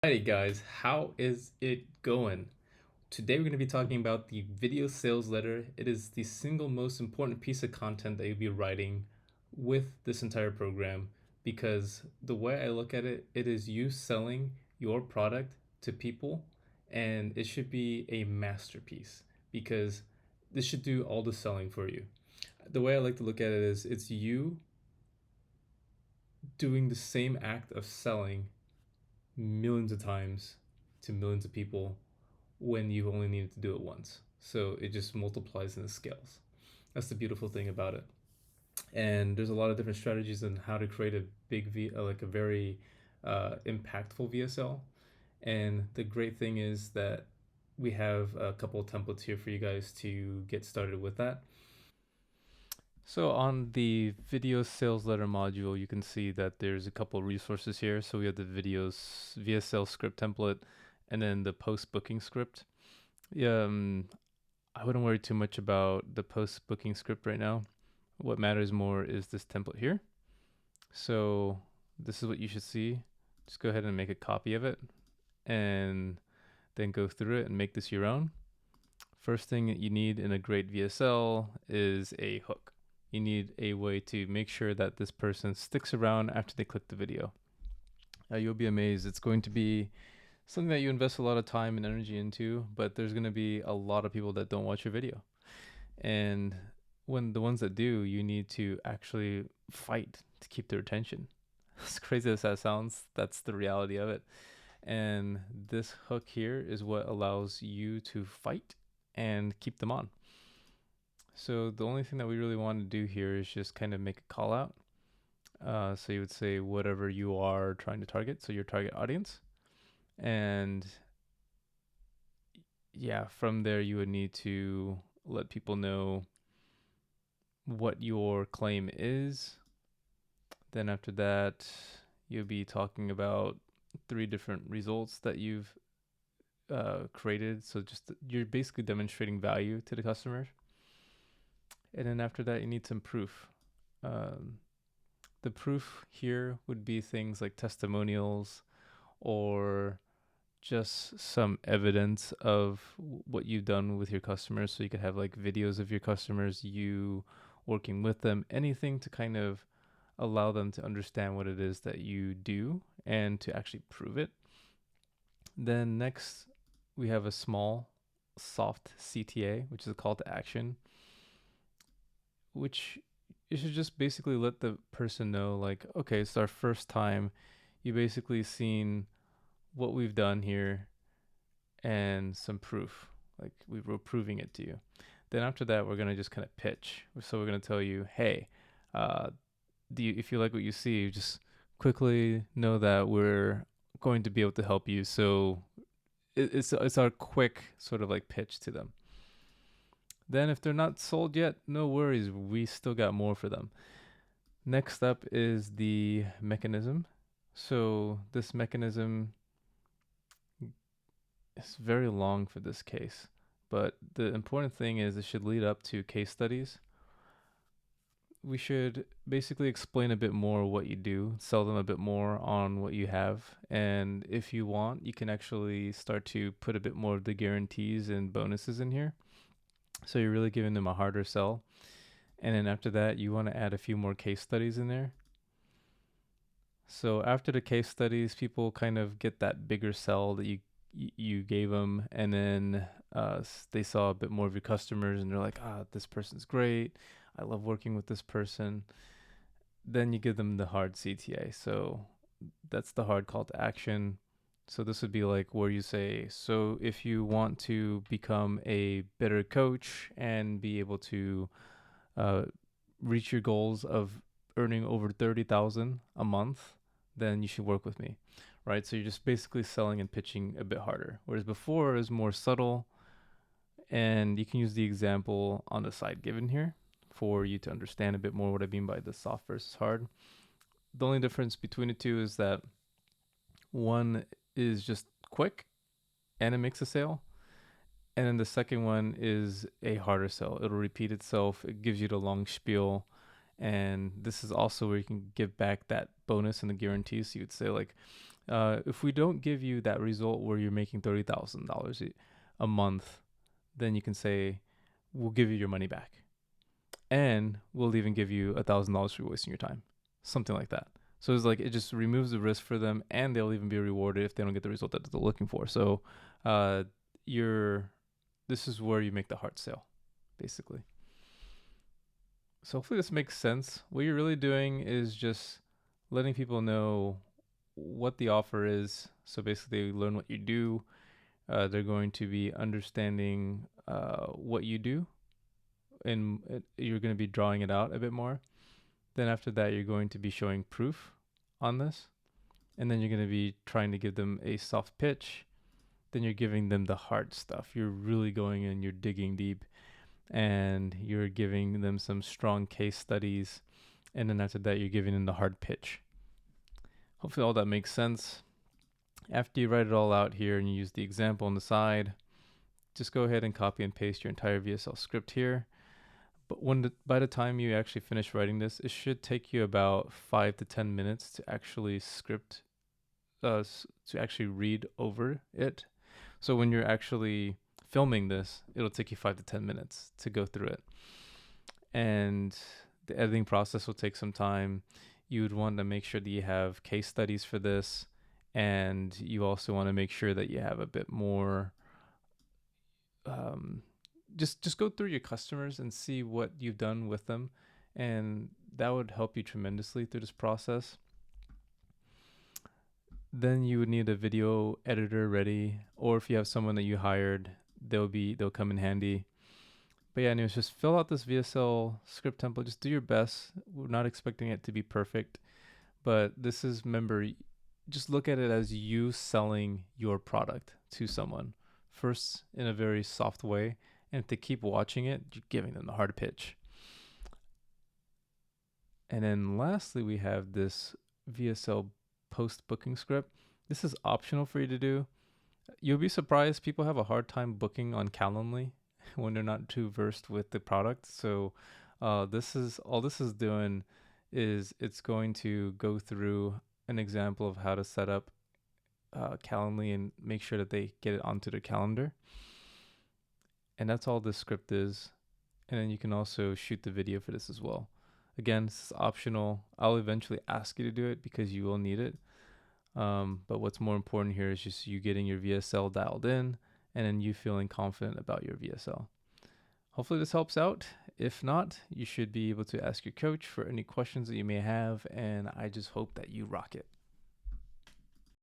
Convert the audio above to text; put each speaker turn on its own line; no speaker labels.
Hey guys, how is it going? Today we're going to be talking about the video sales letter. It is the single most important piece of content that you'll be writing with this entire program because the way I look at it, it is you selling your product to people, and it should be a masterpiece because this should do all the selling for you. The way I like to look at it is it's you doing the same act of selling millions of times to millions of people when you only needed to do it once. So it just multiplies and scales. That's the beautiful thing about it. And there's a lot of different strategies on how to create a like a very impactful VSL. And the great thing is that we have a couple of templates here for you guys to get started with that. So on the video sales letter module, you can see that there's a couple resources here. So we have the videos VSL script template and then the post booking script. Yeah, I wouldn't worry too much about the post booking script right now. What matters more is this template here. So this is what you should see. Just go ahead and make a copy of it and then go through it and make this your own. First thing that you need in a great VSL is a hook. You need a way to make sure that this person sticks around after they click the video. You'll be amazed. It's going to be something that you invest a lot of time and energy into, but there's going to be a lot of people that don't watch your video. And when the ones that do, you need to actually fight to keep their attention. As crazy as that sounds, that's the reality of it. And this hook here is what allows you to fight and keep them on. So the only thing that we really want to do here is just kind of make a call out. So you would say whatever you are trying to target, so your target audience. And yeah, from there you would need to let people know what your claim is. Then after that, you'll be talking about 3 different results that you've created. So just you're basically demonstrating value to the customer. And then after that, you need some proof. Um, the proof here would be things like testimonials or just some evidence of what you've done with your customers. So you could have like videos of your customers, you working with them, anything to kind of allow them to understand what it is that you do and to actually prove it. Then next, we have a small, soft CTA, which is a call to action, which you should just basically let the person know, like, okay, it's our first time. You basically seen what we've done here and some proof, like we're proving it to you. Then after that, we're gonna just kind of pitch. So we're gonna tell you, hey, uh, if you like what you see, just quickly know that we're going to be able to help you. So it's our quick sort of like pitch to them. Then if they're not sold yet, no worries, we still got more for them. Next up is the mechanism. So this mechanism is very long for this case, but the important thing is it should lead up to case studies. We should basically explain a bit more what you do, sell them a bit more on what you have. And if you want, you can actually start to put a bit more of the guarantees and bonuses in here. So you're really giving them a harder sell. And then after that, you want to add a few more case studies in there. So after the case studies, people kind of get that bigger sell that you gave them, and then they saw a bit more of your customers, and they're like, this person's great. I love working with this person. Then you give them the hard CTA. So that's the hard call to action. So this would be like where you say, so if you want to become a better coach and be able to uh, reach your goals of earning over 30,000 a month, then you should work with me, right? So you're just basically selling and pitching a bit harder. Whereas before it was more subtle, and you can use the example on the side given here for you to understand a bit more what I mean by the soft versus hard. The only difference between the two is that one is just quick and it makes a sale. And then the second one is a harder sell. It'll repeat itself. It gives you the long spiel. And this is also where you can give back that bonus and the guarantees. So you would say like, If we don't give you that result where you're making $30,000 a month, then you can say, we'll give you your money back. And we'll even give you $1,000 for wasting your time. Something like that. So it's like it just removes the risk for them, and they'll even be rewarded if they don't get the result that they're looking for. So this is where you make the hard sale, basically. So hopefully this makes sense. What you're really doing is just letting people know what the offer is. So basically, they learn what you do. They're going to be understanding what you do, and you're going to be drawing it out a bit more. Then after that, you're going to be showing proof on this. And then you're going to be trying to give them a soft pitch. Then you're giving them the hard stuff. You're really going in, you're digging deep, and you're giving them some strong case studies. And then after that, you're giving them the hard pitch. Hopefully all that makes sense. After you write it all out here and you use the example on the side, just go ahead and copy and paste your entire VSL script here. But by the time you actually finish writing this, it should take you about 5 to 10 minutes to actually to actually read over it. So when you're actually filming this, it'll take you 5 to 10 minutes to go through it. And the editing process will take some time. You would want to make sure that you have case studies for this, and you also want to make sure that you have a bit more just go through your customers and see what you've done with them, and that would help you tremendously through this process. Then you would need a video editor ready, or if you have someone that you hired, they'll come in handy. But yeah, anyways, just fill out this VSL script template. Just do your best. We're not expecting it to be perfect, but this is, remember, just look at it as you selling your product to someone first in a very soft way. And if they keep watching it, you're giving them the hard pitch. And then lastly, we have this VSL post booking script. This is optional for you to do. You'll be surprised, people have a hard time booking on Calendly when they're not too versed with the product. So this is doing is it's going to go through an example of how to set up Calendly and make sure that they get it onto their calendar. And that's all this script is. And then you can also shoot the video for this as well. Again, this is optional. I'll eventually ask you to do it because you will need it. But what's more important here is just you getting your VSL dialed in and then you feeling confident about your VSL. Hopefully this helps out. If not, you should be able to ask your coach for any questions that you may have. And I just hope that you rock it.